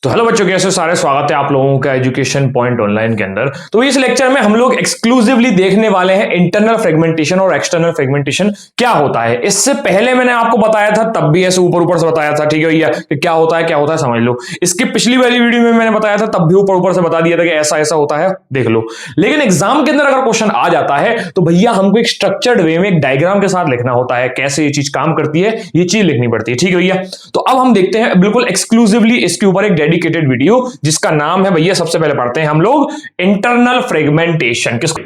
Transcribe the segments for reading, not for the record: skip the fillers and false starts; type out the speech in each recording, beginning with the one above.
तो हेलो बच्चों, कैसे सारे स्वागत है आप लोगों का एजुकेशन पॉइंट ऑनलाइन के अंदर। तो इस लेक्चर में हम लोग एक्सक्लूसिवली देखने वाले हैं इंटरनल फ्रेगमेंटेशन और एक्सटर्नल फ्रेगमेंटेशन क्या होता है। इससे पहले मैंने आपको बताया था, तब भी ऐसे ऊपर ऊपर से बताया था, ठीक है भैया, कि क्या होता है समझ लो। इसकी पिछली वाली वीडियो में मैंने बताया था, तब भी ऊपर ऊपर से बता दिया था कि ऐसा ऐसा होता है, देख लो। लेकिन एग्जाम के अंदर अगर क्वेश्चन आ जाता है तो भैया हमको एक स्ट्रक्चर्ड वे में एक डायग्राम के साथ लिखना होता है, कैसे ये चीज काम करती है, ये चीज लिखनी पड़ती है, ठीक है भैया। तो अब हम देखते हैं बिल्कुल एक्सक्लूसिवली इसके ऊपर एक डेडिकेटेड वीडियो, जिसका नाम है भैया, सबसे पहले पढ़ते हैं हम लोग इंटरनल फ्रेगमेंटेशन। किसको?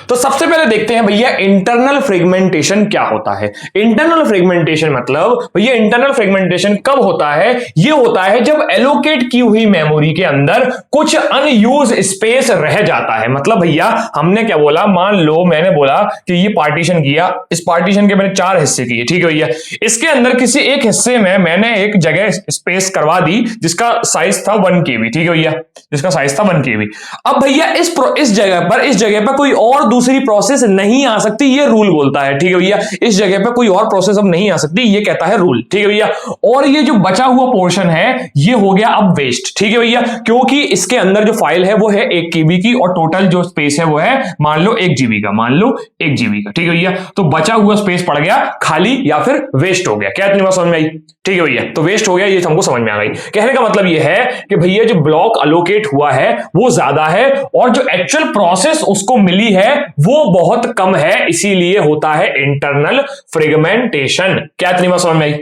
तो सबसे पहले देखते हैं भैया इंटरनल फ्रेगमेंटेशन क्या होता है। इंटरनल फ्रेगमेंटेशन मतलब भैया, इंटरनल फ्रेगमेंटेशन कब होता है? ये होता है जब एलोकेट की हुई मेमोरी के अंदर कुछ अनयूज स्पेस रह जाता है। मतलब भैया हमने क्या बोला, मान लो मैंने बोला कि ये पार्टीशन किया, इस पार्टीशन के मैंने 4 हिस्से किए, ठीक है भैया। इसके अंदर किसी एक हिस्से में मैंने एक जगह स्पेस करवा दी जिसका साइज था 1 KB, ठीक है भैया, जिसका साइज था 1 KB। अब भैया इस जगह पर कोई और दूसरी प्रोसेस नहीं आ सकती, ये रूल बोलता है, ठीक है भैया। इस जगह पे कोई और प्रोसेस अब नहीं आ सकती, ये कहता है रूल, ठीक है भैया। और ये जो बचा हुआ पोर्शन है ये हो गया अब वेस्ट, ठीक है भैया, क्योंकि इसके अंदर जो फाइल है वो है 1 KB की और टोटल जो स्पेस है वो है मान लो 1 GB का, मान लो 1 GB का, ठीक है भैया। तो बचा हुआ स्पेस पड़ गया खाली या फिर वेस्ट हो गया। क्या इतनी बात समझ में आई? ठीक है भैया, तो वेस्ट हो गया, ये हमको समझ में आ गई। कहने का मतलब ये है कि भैया जो ब्लॉक अलोकेट हुआ है वो ज्यादा है और जो एक्चुअल प्रोसेस उसको मिली है वो बहुत कम है, इसीलिए होता है इंटरनल फ्रेगमेंटेशन। क्या इतनी बात समझ में आई?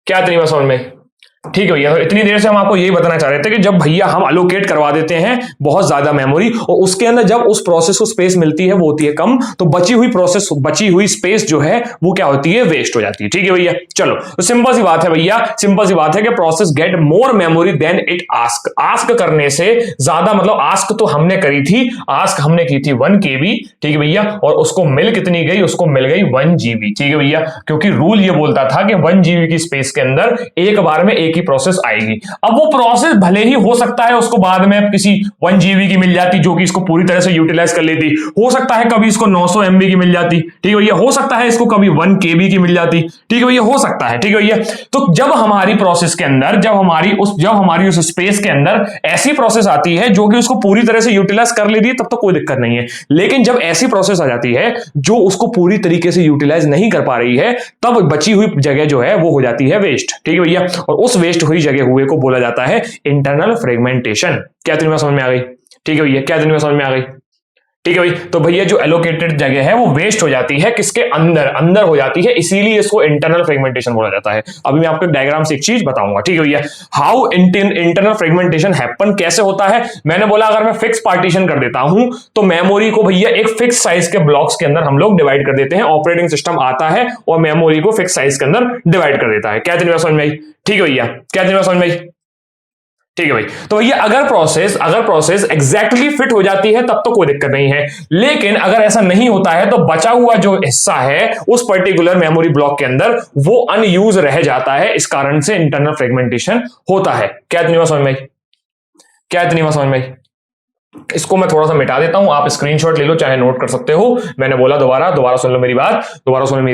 क्या इतनी बात समझ में आई? ठीक है भैया। तो इतनी देर से हम आपको यही बताना चाह रहे थे कि जब भैया हम अलोकेट करवा देते हैं बहुत ज्यादा मेमोरी और उसके अंदर जब उस प्रोसेस को स्पेस मिलती है वो होती है कम, तो बची हुई स्पेस जो है वो क्या होती है, वेस्ट हो जाती है, ठीक है भैया। चलो, तो सिंपल सी बात है भैया, सिंपल सी बात है कि process get more memory then it ask. Ask करने से ज्यादा, मतलब आस्क तो हमने करी थी, आस्क हमने की थी 1 KB, ठीक है भैया, और उसको मिल कितनी गई, उसको मिल गई 1 GB, ठीक है भैया, क्योंकि रूल ये बोलता था कि 1 GB की स्पेस के अंदर एक बार में एक की प्रोसेस आएगी। अब वो प्रोसेस भले ही हो सकता है उसको बाद में किसी 1 GB की मिल जाती जो कि इसको पूरी तरह से यूटिलाइज कर लेती, हो सकता है कभी इसको 900 MB की मिल जाती, ठीक है भैया, हो सकता है इसको कभी 1 KB की मिल जाती, ठीक है भैया, हो सकता है, ठीक है भैया। तो जब हमारी प्रोसेस के अंदर, जब हमारी उस स्पेस के अंदर ऐसी प्रोसेस आती है जो कि उसको पूरी तरह से यूटिलाइज कर लेती है, तब तो कोई दिक्कत नहीं है। लेकिन जब ऐसी प्रोसेस आ जाती है जो उसको पूरी तरीके से यूटिलाइज नहीं कर पा रही है, तब बची हुई जगह जो है वो हो जाती है वेस्ट, ठीक है भैया, और उस वेस्ट हुई जगह हुए को बोला जाता है इंटरनल फ्रेगमेंटेशन। क्या इतनी बात समझ में आ गई? ठीक है भैया, क्या इतनी बात समझ में आ गई? ठीक है भाई। तो भैया जो एलोकेटेड जगह है वो वेस्ट हो जाती है, किसके अंदर हो जाती है, इसीलिए इसको इंटरनल फ्रेगमेंटेशन बोला जाता है। अभी मैं आपको डायग्राम से एक चीज बताऊंगा, ठीक है भैया। हाउ इंटरनल फ्रेगमेंटेशन हैपन, कैसे होता है? मैंने बोला अगर मैं फिक्स पार्टीशन कर देता हूं तो मेमोरी को भैया एक फिक्स साइज के ब्लॉक्स के अंदर हम लोग डिवाइड कर देते हैं। ऑपरेटिंग सिस्टम आता है और मेमोरी को फिक्स साइज के अंदर डिवाइड कर देता है। क्या इतनी बात समझ में आई? ठीक है भैया, क्या इतनी बात समझ में आई? ठीक है भाई। तो भैया अगर प्रोसेस एग्जैक्टली फिट हो जाती है तब तो कोई दिक्कत नहीं है, लेकिन अगर ऐसा नहीं होता है तो बचा हुआ जो हिस्सा है उस पर्टिकुलर मेमोरी ब्लॉक के अंदर वो अनयूज रह जाता है, इस कारण से इंटरनल फ्रेगमेंटेशन होता है। क्या इतनी बात समझ में आई? क्या इतनी बात समझ में आई? इसको मैं थोड़ा सा मिटा देता हूं, आप स्क्रीनशॉट ले लो, चाहे नोट कर सकते हो। मैंने बोला दोबारा सुन लो मेरी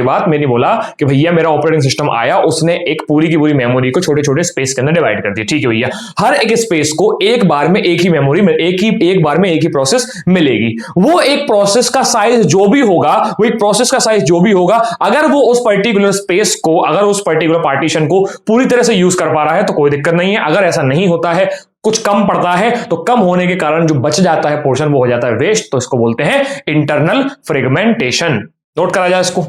बात। मैंने बोला कि भैया मेरा ऑपरेटिंग सिस्टम आया, उसने एक पूरी की पूरी मेमोरी को छोटे छोटे स्पेस के अंदर डिवाइड कर दिया, ठीक है भैया। हर एक स्पेस को एक बार में एक ही मेमोरी में एक बार में एक ही प्रोसेस मिलेगी। वो एक प्रोसेस का साइज जो भी होगा, अगर वो उस पर्टिकुलर स्पेस को, अगर उस पर्टिकुलर पार्टीशन को पूरी तरह से यूज कर पा रहा है तो कोई दिक्कत नहीं है। अगर ऐसा नहीं होता है, कुछ कम पड़ता है, तो कम होने के कारण जो बच जाता है पोर्शन वो हो जाता है वेस्ट, तो इसको बोलते हैं इंटरनल फ्रेगमेंटेशन। नोट करा जाए इसको,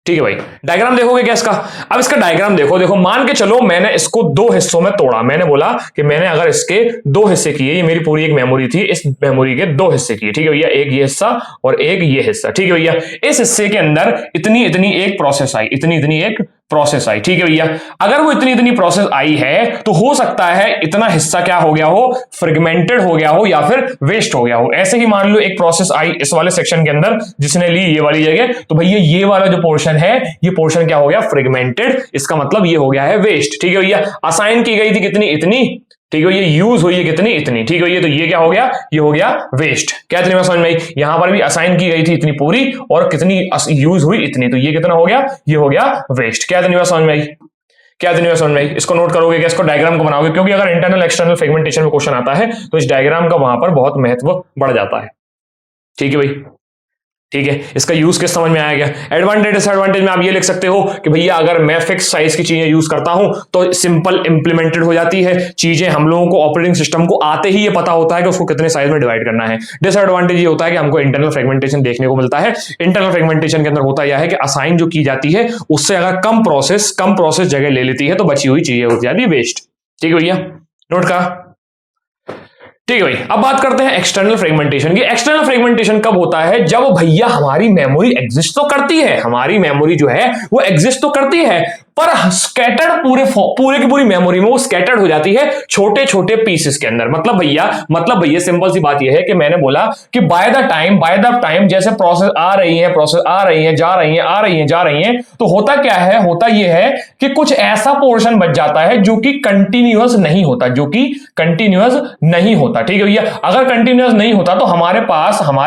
ठीक है भाई। डायग्राम देखोगे क्या इसका? अब इसका डायग्राम देखो, मान के चलो मैंने इसको 2 हिस्सों में तोड़ा। मैंने बोला कि मैंने अगर इसके 2 हिस्से किए, ये मेरी पूरी एक मेमोरी थी, इस मेमोरी के 2 हिस्से किए, ठीक है भैया, एक ये हिस्सा और एक ये हिस्सा, ठीक है भैया। इस हिस्से के अंदर इतनी एक प्रोसेस आई, इतनी एक प्रोसेस आई, ठीक है भैया। अगर वो इतनी प्रोसेस आई है तो हो सकता है इतना हिस्सा क्या हो गया हो, फ्रेगमेंटेड हो गया हो या फिर वेस्ट हो गया हो। ऐसे ही मान लो एक प्रोसेस आई इस वाले सेक्शन के अंदर जिसने ली ये वाली जगह, तो भैया ये वाला जो पोर्शन है, ये पोर्शन क्या हो गया, फ्रेगमेंटेड, इसका मतलब ये हो गया है वेस्ट, ठीक है भैया। असाइन की गई थी कितनी, इतनी, ठीक है, ये यूज हुई है कितनी, इतनी, ठीक है, ये तो ये क्या हो गया, ये हो गया वेस्ट। क्या इतनी बात समझ में आई? यहां पर भी असाइन की गई थी इतनी पूरी और कितनी यूज हुई इतनी, तो ये कितना हो गया, ये हो गया वेस्ट। क्या इतनी बात समझ में आई? क्या दुनिया समझ में आई? इसको नोट करोगे क्या? इसको डायग्राम को बनाओगे, क्योंकि अगर इंटरनल एक्सटर्नल फ्रेगमेंटेशन में क्वेश्चन आता है तो इस डायग्राम का वहां पर बहुत महत्व बढ़ जाता है। ठीक है भाई, ठीक है। इसका यूज किस समझ में आया गया? एडवांटेज डिसएडवांटेज में आप ये लिख सकते हो कि भैया अगर मैं फिक्स साइज की चीजें यूज करता हूं तो सिंपल इंप्लीमेंटेड हो जाती है चीजें, हम लोगों को ऑपरेटिंग सिस्टम को आते ही ये पता होता है कि उसको कितने साइज में डिवाइड करना है। डिसएडवांटेज ये होता है कि हमको इंटरनल फ्रेगमेंटेशन देखने को मिलता है। इंटरनल फ्रेगमेंटेशन के अंदर होता यह है कि असाइन जो की जाती है उससे अगर कम प्रोसेस जगह ले लेती है तो बची हुई चीजें हो जाती है वेस्ट। ठीक है भैया, नोट का? ठीक है भाई, अब बात करते हैं एक्सटर्नल फ्रेगमेंटेशन की। एक्सटर्नल फ्रेगमेंटेशन कब होता है? जब भैया हमारी मेमोरी एग्जिस्ट तो करती है, हमारी मेमोरी जो है वो एग्जिस्ट तो करती है, पर स्कैटर्ड पूरे की पूरी मेमोरी में वो स्कैटर्ड हो जाती है छोटे छोटे पीसेस के अंदर। मतलब भैया सिंपल सी बात ये है कि मैंने बोला कि बाय द टाइम जैसे प्रोसेस आ रही है, जा रही है, तो होता क्या है? होता ये है कि कुछ ऐसा पोर्शन बच जाता है जो कि कंटिन्यूअस नहीं होता, ठीक है भैया। अगर कंटिन्यूअस नहीं होता तो हमारे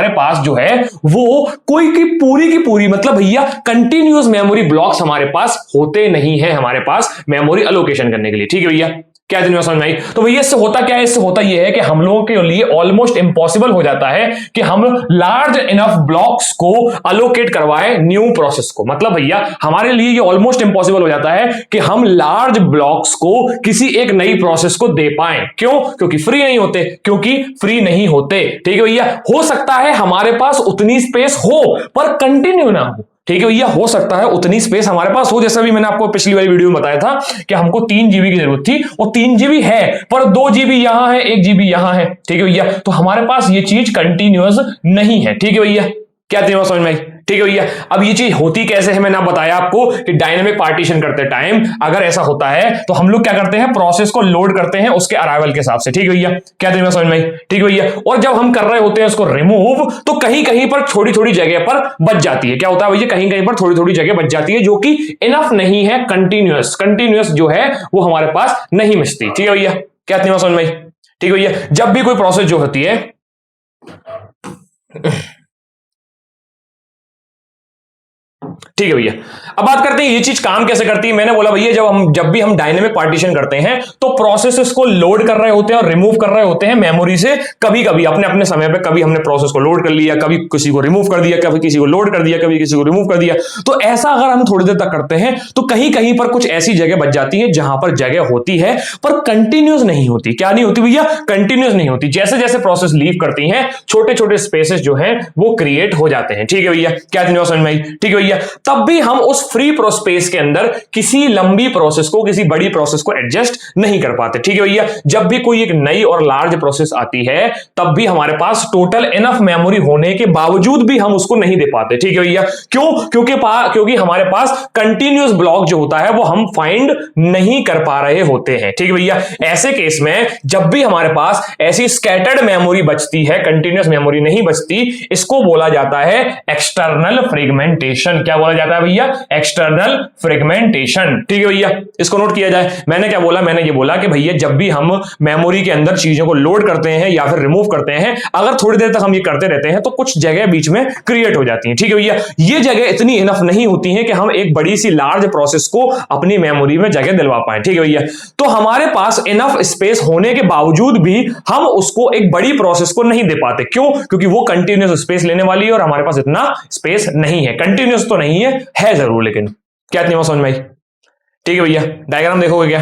पास जो है वो कोई की पूरी मतलब भैया कंटिन्यूअस मेमोरी ब्लॉक्स हमारे पास होते नहीं है, हमारे पास मेमोरी अलोकेशन करने के लिए। ठीक है भैया, क्या दिन में समझ में आई? तो भैया इससे होता क्या है? इससे होता यह है कि हम लोगों के लिए ऑलमोस्ट इंपॉसिबल हो जाता है कि हम लार्ज इनफ ब्लॉक्स को अलोकेट करवाए न्यू प्रोसेस को। मतलब भैया हमारे लिए ये ऑलमोस्ट इंपॉसिबल हो जाता है कि हम लार्ज ब्लॉक्स को किसी एक नई प्रोसेस को दे पाए। क्यों? क्योंकि फ्री नहीं होते। ठीक है भैया, हो सकता है हमारे पास उतनी स्पेस हो पर कंटिन्यू ना हो। ठीक है भैया, हो सकता है उतनी स्पेस हमारे पास हो, जैसा भी मैंने आपको पिछली वाली वीडियो में बताया था कि हमको 3 GB की जरूरत थी, और 3 GB है पर 2 GB यहां है, 1 GB यहां है। ठीक है भैया, तो हमारे पास ये चीज कंटिन्यूअस नहीं है। ठीक है भैया, क्या तीनों समझ में आई? ठीक है भैया, अब ये चीज होती कैसे है? मैंने बताया आपको कि डायनेमिक पार्टीशन करते टाइम अगर ऐसा होता है तो हम लोग क्या करते हैं? प्रोसेस को लोड करते हैं उसके अराइवल के हिसाब से। ठीक है भैया, क्या तीनों समझ में आई? ठीक है भैया, और जब हम कर रहे होते हैं उसको रिमूव तो कहीं कहीं पर थोड़ी जगह पर बच जाती है। क्या होता है भैया? कहीं कहीं पर थोड़ी जगह बच जाती है जो कि इनफ नहीं है, कंटिन्यूअस जो है वो हमारे पास नहीं मिलती। ठीक है भैया, क्या तीनों समझ में आई? ठीक है भैया, जब भी कोई प्रोसेस जो होती है ठीक है भैया, अब बात करते हैं ये चीज काम कैसे करती है। मैंने बोला भैया जब भी हम डायनेमिक पार्टीशन करते हैं तो प्रोसेसेस को लोड कर रहे होते हैं और रिमूव कर रहे होते हैं मेमोरी से। कभी कभी अपने समय पे कभी हमने प्रोसेस को लोड कर लिया, कभी किसी को रिमूव कर दिया, कभी किसी को लोड कर दिया, कभी किसी को रिमूव कर दिया। तो ऐसा अगर हम थोड़ी देर तक करते हैं तो कहीं कहीं पर कुछ ऐसी जगह बच जाती है जहां पर जगह होती है पर कंटिन्यूअस नहीं होती। क्या नहीं होती भैया? कंटिन्यूअस नहीं होती। जैसे जैसे प्रोसेस लीव करती हैं छोटे स्पेसेस जो हैं वो क्रिएट हो जाते हैं। ठीक है भैया, क्या समझ में आई? ठीक है भैया, तब भी हम उस फ्री स्पेस के अंदर किसी लंबी प्रोसेस को, किसी बड़ी प्रोसेस को एडजस्ट नहीं कर पाते। ठीक है भैया, जब भी कोई एक नई और लार्ज प्रोसेस आती है तब भी हमारे पास टोटल इनफ मेमोरी होने के बावजूद भी हम उसको नहीं दे पाते। ठीक है भैया, क्यों? क्योंकि हमारे पास कंटिन्यूअस ब्लॉक जो होता है वो हम फाइंड नहीं कर पा रहे होते हैं। ठीक है भैया, ऐसे केस में जब भी हमारे पास ऐसी स्कैटर्ड मेमोरी बचती है, कंटिन्यूअस मेमोरी नहीं बचती, इसको बोला जाता है एक्सटर्नल फ्रेगमेंटेशन। क्या बोला जाता है भैया? External fragmentation. ठीक है भैया, इसको नोट किया जाए। मैंने क्या बोला? मैंने ये बोला कि भैया जब भी हम मेमोरी के अंदर चीजों को लोड करते हैं या फिर रिमूव करते हैं, अगर थोड़ी देर तक हम ये करते रहते हैं तो कुछ जगह बीच में क्रिएट हो जाती है। ठीक है भैया, ये जगह इतनी इनफ नहीं होती है कि हम एक बड़ी सी लार्ज प्रोसेस को अपनी मेमोरी में जगह दिलवा पाए। ठीक है भैया, तो हमारे पास इनफ स्पेस होने के बावजूद भी हम उसको एक बड़ी प्रोसेस को नहीं दे पाते। क्यों? क्योंकि वो कंटिन्यूअस स्पेस लेने वाली है और हमारे पास इतना स्पेस नहीं है। कंटिन्यूअस तो नहीं है जरूर, लेकिन क्या इतनी समझ में आई? ठीक है भैया, डायग्राम देखोगे क्या?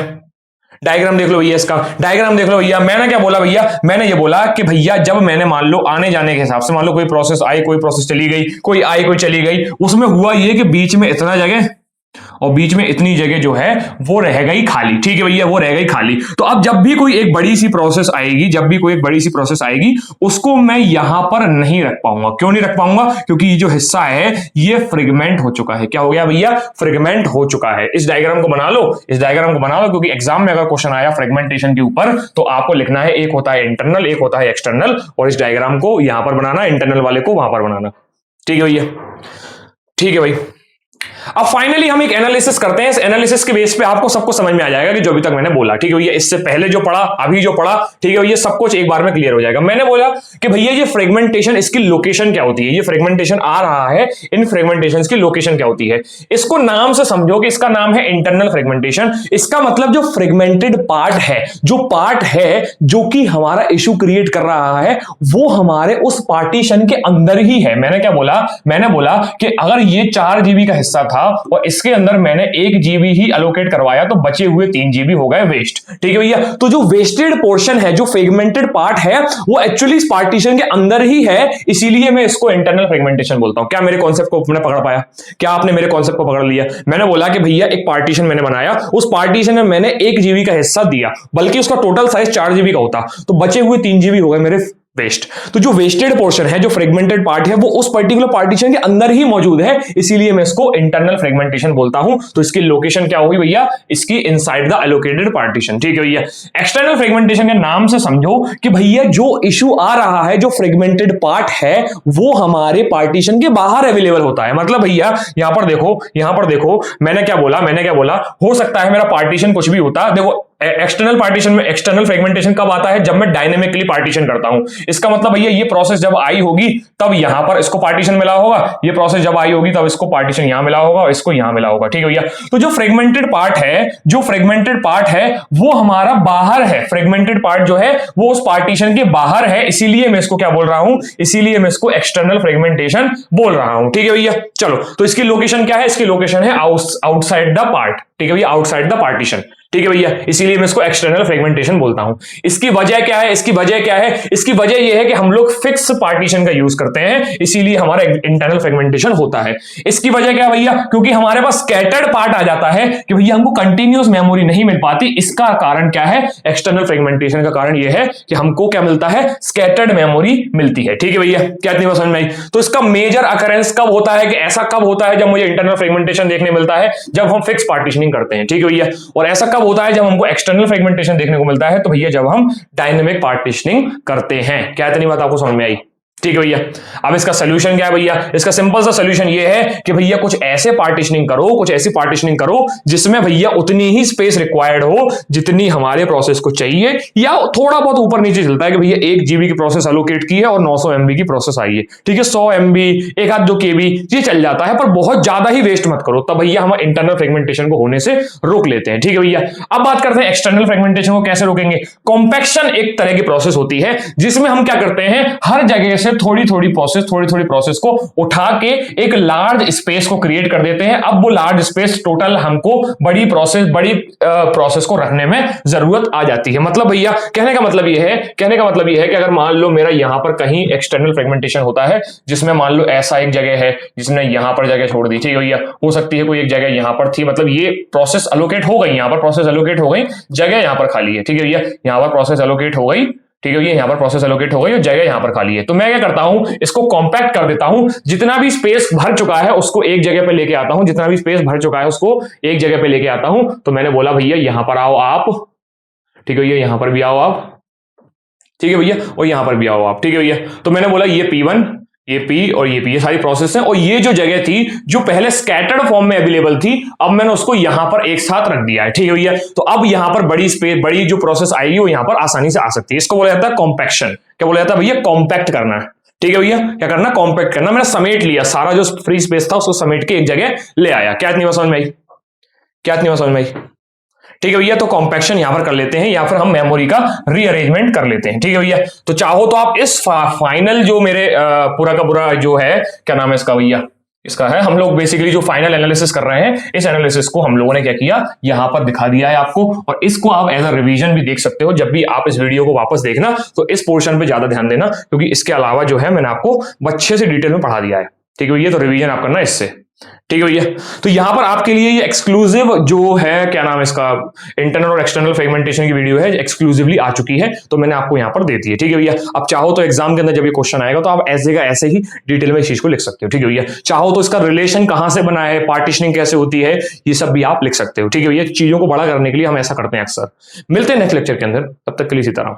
डायग्राम देख लो भैया, इसका डायग्राम देख लो भैया। मैंने क्या बोला भैया? मैंने ये बोला कि भैया जब मैंने मान लो आने जाने के हिसाब से, मान लो कोई प्रोसेस आई, कोई प्रोसेस चली गई, कोई आई, कोई चली गई, उसमें हुआ ये कि बीच में इतना जगह और बीच में इतनी जगह जो है वो रह गई खाली। ठीक है भैया, वो रह गई खाली। तो अब जब भी कोई एक बड़ी सी प्रोसेस आएगी उसको मैं यहां पर नहीं रख पाऊंगा। क्यों नहीं रख पाऊंगा? क्योंकि ये जो हिस्सा है ये फ्रेगमेंट हो चुका है। क्या हो गया भैया? फ्रेगमेंट हो चुका है। इस डायग्राम को बना लो, क्योंकि एग्जाम में अगर क्वेश्चन आया फ्रेगमेंटेशन के ऊपर तो आपको लिखना है एक होता है इंटरनल, एक होता है एक्सटर्नल, और इस डायग्राम को यहां पर बनाना, इंटरनल वाले को वहां पर बनाना। ठीक है भैया, ठीक है भाई। अब फाइनली हम एक एनालिसिस करते हैं। इस एनालिसिस के बेस पे आपको सबको समझ में आ जाएगा कि जो अभी तक मैंने बोला, ठीक है भैया, इससे पहले जो पढ़ा, अभी जो पढ़ा, ठीक है भैया, सब कुछ एक बार में क्लियर हो जाएगा। मैंने बोला कि भैया ये फ्रेगमेंटेशन, इसकी लोकेशन क्या होती है, ये फ्रेगमेंटेशन आ रहा है, इन फ्रेगमेंटेशन की लोकेशन क्या होती है। इसको नाम से समझो कि इसका नाम है इंटरनल फ्रेगमेंटेशन। इसका मतलब जो फ्रेगमेंटेड पार्ट है, जो पार्ट है जो कि हमारा इशू क्रिएट कर रहा है, वो हमारे उस पार्टीशन के अंदर ही है। मैंने क्या बोला, मैंने बोला कि अगर ये 4 जीबी का हिस्सा था और इसके अंदर मैंने 1 जीबी ही अलोकेट करवाया, तो बचे हुए 3 जीबी हो गए वेस्ट, ठीक है भैया। तो जो वेस्टेड पोर्शन है, जो फ्रेगमेंटेड पार्ट है, वो एक्चुअली इस पार्टीशन के अंदर ही है, इसीलिए मैं इसको इंटरनल फ्रेगमेंटेशन बोलता हूं। क्या मेरे कॉन्सेप्ट को आपने पकड़ पाया? क्या आपने मेरे कॉन्सेप्ट को पकड़ लिया? मैंने बोला कि भैया एक पार्टीशन मैंने बनाया, उस पार्टीशन में मैंने 1 जीबी का हिस्सा दिया, बल्कि उसका टोटल साइज 4 जीबी का होता, तो बचे हुए 3 जीबी हो गए मेरे वेस्ट। तो जो वेस्टेड पोर्शन है, जो फ्रेगमेंटेड पार्ट है, वो उस पर्टिकुलर पार्टीशन के अंदर ही मौजूद है, इसीलिए मैं इसको इंटरनल फ्रेगमेंटेशन बोलता हूं। तो इसकी लोकेशन क्या होगी भैया? इसकी इनसाइड द एलोकेटेड पार्टीशन, ठीक है भैया। एक्सटर्नल फ्रेगमेंटेशन के नाम से समझो कि भैया जो इशू आ रहा है, जो फ्रेगमेंटेड पार्ट है, वो हमारे पार्टीशन के बाहर अवेलेबल होता है। मतलब भैया यहां पर देखो, यहां पर देखो, मैंने क्या बोला, हो सकता है मेरा पार्टीशन कुछ भी होता। देखो एक्सटर्नल पार्टीशन में, एक्सटर्नल फ्रेगमेंटेशन कब आता है? जब मैं डायनेमिकली पार्टीशन करता हूं। इसका मतलब भैया ये प्रोसेस जब आई होगी तब यहां पर इसको पार्टीशन मिला होगा, ये प्रोसेस जब आई होगी तब इसको पार्टीशन यहां मिला होगा और इसको यहां मिला होगा, ठीक है भैया। तो जो फ्रेगमेंटेड पार्ट है, जो फ्रेगमेंटेड पार्ट है, वो हमारा बाहर है। फ्रेगमेंटेड पार्ट जो है वो उस पार्टीशन के बाहर है, इसीलिए मैं इसको क्या बोल रहा हूं? इसीलिए मैं इसको एक्सटर्नल फ्रेगमेंटेशन बोल रहा हूं, ठीक है भैया। चलो, तो इसकी लोकेशन क्या है? इसकी लोकेशन है आउटसाइड द पार्ट, ठीक है भैया, आउटसाइड द पार्टीशन, ठीक है भैया। इसीलिए मैं इसको एक्सटर्नल फ्रेगमेंटेशन बोलता हूं। इसकी वजह क्या है? इसकी वजह क्या है? इसकी वजह यह है कि हम लोग फिक्स पार्टीशन का यूज करते हैं, इसीलिए हमारा इंटरनल फ्रेगमेंटेशन होता है। इसकी वजह क्या है भैया? क्योंकि हमारे पास स्कैटर्ड पार्ट आ जाता है कि भैया हमको कंटिन्यूअस मेमोरी नहीं मिल पाती। इसका कारण क्या है? एक्सटर्नल फ्रेगमेंटेशन का कारण यह है कि हमको क्या मिलता है? स्कैटर्ड मेमोरी मिलती है, ठीक है भैया। क्या इतनी बात समझ में आई? तो इसका मेजर अकरेंस कब होता है, कि ऐसा कब होता है जब मुझे इंटरनल फ्रेगमेंटेशन देखने मिलता है? जब हम फिक्स पार्टीशनिंग करते हैं, ठीक है भैया। और ऐसा कब होता है? जब हमको एक्सटर्नल फ्रेगमेंटेशन देखने को मिलता है, तो भैया जब हम डायनेमिक पार्टीशनिंग करते हैं। क्या इतनी बात आपको समझ में आई? ठीक है भैया। अब इसका सोल्यूशन क्या है भैया? इसका सिंपल सा सोल्यूशन ये है कि भैया कुछ ऐसे पार्टीशनिंग करो, कुछ ऐसी पार्टीशनिंग करो जिसमें भैया उतनी ही स्पेस रिक्वायर्ड हो जितनी हमारे प्रोसेस को चाहिए, या थोड़ा बहुत ऊपर नीचे चलता है कि भैया 1 जीबी की प्रोसेस एलोकेट की है और 900 MB की प्रोसेस आई है, ठीक है, 100 MB, एक आध 2 KB, ये चल जाता है, पर बहुत ज्यादा ही वेस्ट मत करो, तब भैया हम इंटरनल फ्रेगमेंटेशन को होने से रोक लेते हैं, ठीक है भैया। अब बात करते हैं एक्सटर्नल फ्रेगमेंटेशन को कैसे रोकेंगे। कॉम्पैक्शन एक तरह की प्रोसेस होती है जिसमें हम क्या करते हैं, हर जगह से थोड़ी थोड़ी प्रोसेस को उठा के एक लार्ज स्पेस को क्रिएट कर देते हैं। अब वो लार्ज स्पेस टोटल हमको बड़ी प्रोसेस को रखने में जरूरत आ जाती है। मतलब भैया कहने का मतलब ये है कि अगर मान लो मेरा यहां पर कहीं एक्सटर्नल फ्रेगमेंटेशन होता है जिसमें मान लो ऐसा एक जगह है जिसने यहां पर जगह छोड़ दी, ठीक है भैया, हो सकती है कोई एक जगह यहां पर थी, मतलब ये प्रोसेस एलोकेट हो गई, यहां पर प्रोसेस एलोकेट हो गई, जगह यहां पर खाली है, ठीक है भैया, यहां पर प्रोसेस एलोकेट हो गई, ठीक है, यहां पर प्रोसेस एलोकेट हो गई और जगह यहां पर खाली है। तो मैं क्या करता हूं, इसको कॉम्पैक्ट कर देता हूं, जितना भी स्पेस भर चुका है उसको एक जगह पे लेके आता हूं, जितना भी स्पेस भर चुका है उसको एक जगह पे लेके आता हूं। तो मैंने बोला भैया यहां पर आओ आप, ठीक है भैया, यहां पर भी आओ आप, ठीक है भैया, और यहां पर भी आओ आप, ठीक है भैया। तो मैंने बोला ये P1, ये P और ये P, ये सारी प्रोसेस हैं, और ये जो जगह थी जो पहले स्कैटर्ड फॉर्म में अवेलेबल थी, अब मैंने उसको यहां पर एक साथ रख दिया है, ठीक है भैया। तो अब यहां पर बड़ी स्पेस, बड़ी जो प्रोसेस आएगी वो यहां पर आसानी से आ सकती है। इसको बोला जाता है कॉम्पैक्शन। क्या बोला जाता है भैया? कॉम्पैक्ट करना, ठीक है भैया। क्या करना? कॉम्पैक्ट करना। मैंने समेट लिया, सारा जो फ्री स्पेस था उसको समेट के एक जगह ले आया। क्या इतनी बात समझ में आई? क्या इतनी बात समझ में आई? ठीक है भैया। तो कॉम्पैक्शन यहां पर कर लेते हैं, या फिर हम मेमोरी का रीअरेंजमेंट कर लेते हैं, ठीक है भैया। तो चाहो तो आप इस फाइनल जो मेरे पूरा का पूरा जो है, क्या नाम है इसका भैया, इसका है, हम लोग बेसिकली जो फाइनल एनालिसिस कर रहे हैं, इस एनालिसिस को हम लोगों ने क्या किया, यहां पर दिखा दिया है आपको, और इसको आप एज अ रिवीजन भी देख सकते हो। जब भी आप इस वीडियो को वापस देखना तो इस पोर्शन पे ज्यादा ध्यान देना, क्योंकि इसके अलावा जो है मैंने आपको अच्छे से डिटेल में पढ़ा दिया है, ठीक है भैया। तो रिवीजन आप करना इससे, ठीक है भैया। तो यहां पर आपके लिए ये एक्सक्लूसिव जो है, क्या नाम है इसका, इंटरनल और एक्सटर्नल फ्रेगमेंटेशन की वीडियो है, एक्सक्लूसिवली आ चुकी है, तो मैंने आपको यहां पर दे दी है, ठीक है भैया। अब चाहो तो एग्जाम के अंदर जब ये क्वेश्चन आएगा तो आप ऐसे का ऐसे ही डिटेल में इस चीज को लिख सकते हो, ठीक है भैया। चाहो तो इसका रिलेशन कहां से बना है, पार्टीशनिंग कैसे होती है, ये सब भी आप लिख सकते हो, ठीक है भैया। चीजों को बड़ा करने के लिए हम ऐसा करते हैं अक्सर। मिलते हैं नेक्स्ट लेक्चर के अंदर, तब तक के लिए इसी तरह।